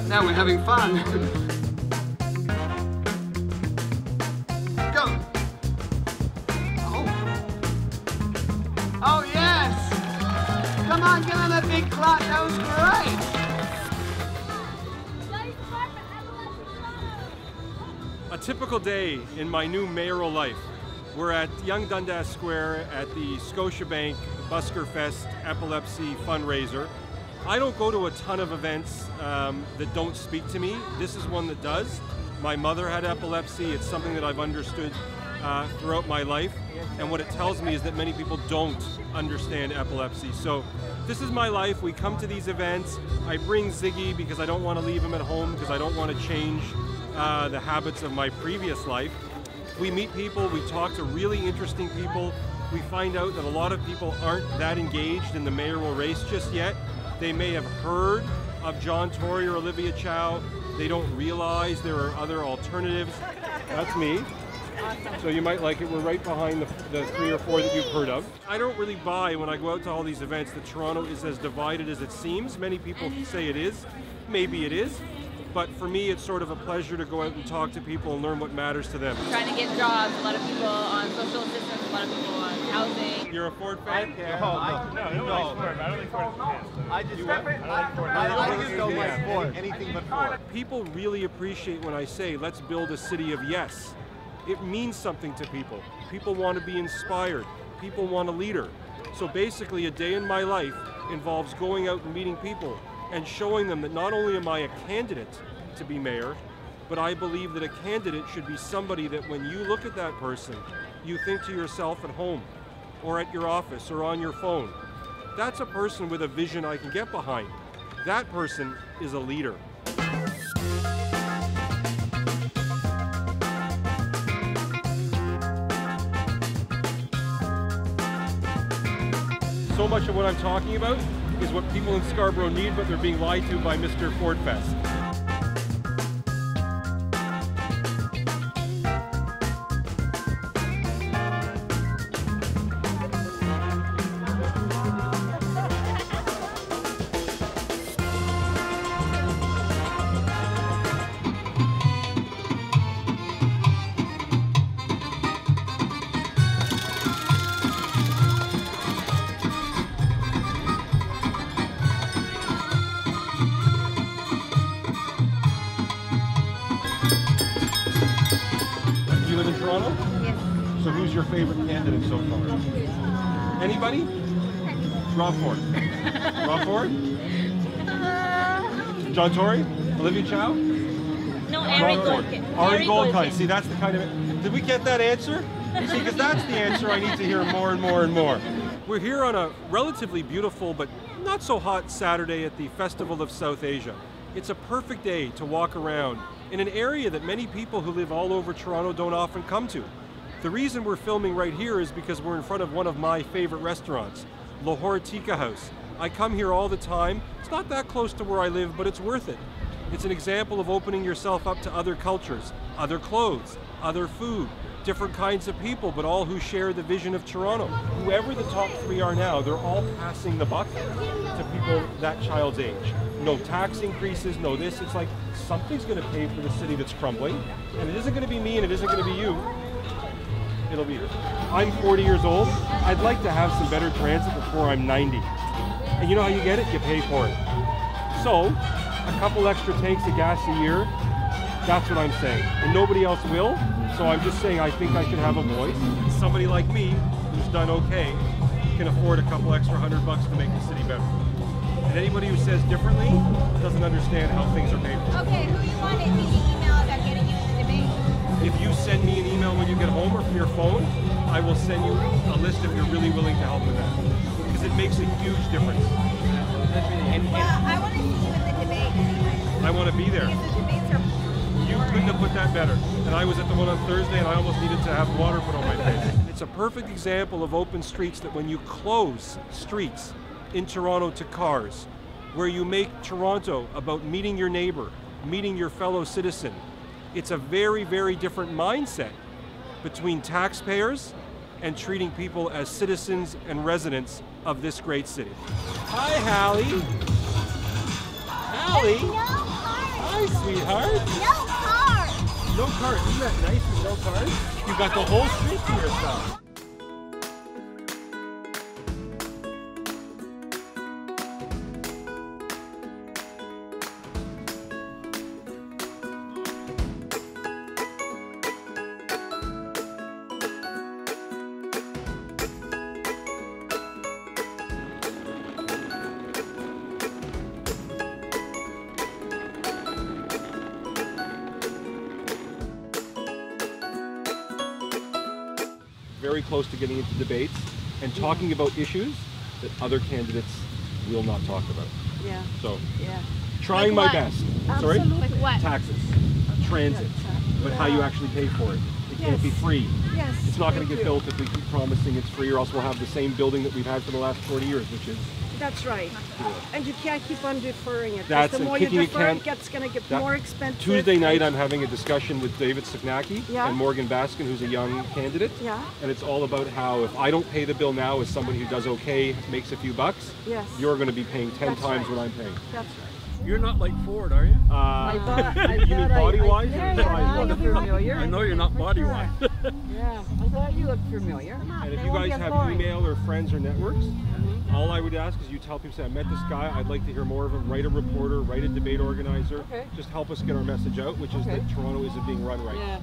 Now we're having fun. Go. Oh yes! Come on, give him a big clap. That was great. A typical day in my new mayoral life. We're at Young Dundas Square at the Scotiabank Busker Fest Epilepsy Fundraiser. I don't go to a ton of events that don't speak to me. This is one that does. My mother had epilepsy. It's something that I've understood throughout my life. And what it tells me is that many people don't understand epilepsy. So this is my life. We come to these events. I bring Ziggy because I don't want to leave him at home because I don't want to change the habits of my previous life. We meet people. We talk to really interesting people. We find out that a lot of people aren't that engaged in the mayoral race just yet. They may have heard of John Tory or Olivia Chow. They don't realize there are other alternatives. That's me. Awesome. So you might like it. We're right behind the 3 or 4 that you've heard of. I don't really buy when I go out to all these events that Toronto is as divided as it seems. Many people say it is. Maybe it is. But for me, it's sort of a pleasure to go out and talk to people and learn what matters to them. Trying to get jobs, a lot of people on social assistance, a lot of people on housing. You're a Ford fan? No, I don't like Ford. I don't like Ford. I just don't like Ford. Anything but Ford. People really appreciate when I say, let's build a city of yes. It means something to people. People want to be inspired. People want a leader. So basically, a day in my life involves going out and meeting people and showing them that not only am I a candidate to be mayor, but I believe that a candidate should be somebody that when you look at that person, you think to yourself at home, or at your office, or on your phone, that's a person with a vision I can get behind. That person is a leader. So much of what I'm talking about is what people in Scarborough need, but they're being lied to by Mr. Ford Fest. Toronto? Yes. So who's your favorite candidate so far? Anybody? Rob Ford. Rob Ford? John Tory? Olivia Chow? No, Ari Goldkind. Ari Goldkind. See, that's the kind of... Did we get that answer? See, because that's the answer I need to hear more and more and more. We're here on a relatively beautiful but not so hot Saturday at the Festival of South Asia. It's a perfect day to walk around in an area that many people who live all over Toronto don't often come to. The reason we're filming right here is because we're in front of one of my favorite restaurants, Lahore Tikka House. I come here all the time. It's not that close to where I live, but it's worth it. It's an example of opening yourself up to other cultures, other clothes, other food, different kinds of people, but all who share the vision of Toronto. Whoever the top 3 are now, they're all passing the buck to people that child's age. No tax increases, no this. It's like something's going to pay for the city that's crumbling, and it isn't going to be me and it isn't going to be you. It'll be you. I'm 40 years old. I'd like to have some better transit before I'm 90. And you know how you get it? You pay for it. So, a couple extra tanks of gas a year, that's what I'm saying. And nobody else will, so I'm just saying I think I should have a voice. Somebody like me, who's done okay, can afford a couple extra $100 to make the city better. And anybody who says differently doesn't understand how things are paid for. Okay, who you wanted me to email about getting you in the debate? If you send me an email when you get home or from your phone, I will send you a list if you're really willing to help with that. Because it makes a huge difference. Well, I want to see you in the debate. I want to be there. Because the debates are You couldn't have put that better. And I was at the one on Thursday and I almost needed to have water put on my face. It's a perfect example of open streets, that when you close streets in Toronto to cars, where you make Toronto about meeting your neighbor, meeting your fellow citizen, it's a very, very different mindset between taxpayers and treating people as citizens and residents of this great city. Hi, Hallie. Hallie? No cars. Hi, sweetheart. No cars. No cars. Isn't that nice with no cars? You got the whole street to yourself. Very close to getting into debates and talking about issues that other candidates will not talk about. Yeah. So, Yeah. trying my Like what? best. Absolutely. Sorry? Like what? Taxes, transit, but how you actually pay for it. It can't be free. Yes. It's not going to thank get you. built if we keep promising it's free, or else we'll have the same building that we've had for the last 40 years, which is That's right. And you can't keep on deferring it. 'Cause That's the and more you kicking a defer, can- it's going to get that- more expensive. Tuesday night. I'm having a discussion with David Signacki Yeah. and Morgan Baskin, who's a young candidate. Yeah. And it's all about how if I don't pay the bill now as somebody who does okay, makes a few bucks, Yes. you're going to be paying 10 That's times right. what I'm paying. That's right. You're not like Ford, are you? I you mean body-wise or yeah, size-wise? you look familiar. I know you're not For body sure. wise. Yeah, I thought you looked familiar. And if you guys have email or friends or networks, all I would ask is you tell people, say, I met this guy, I'd like to hear more of him. Write a reporter, write a debate organizer. Okay. Just help us get our message out, which is Okay. that Toronto isn't being run right. Yeah.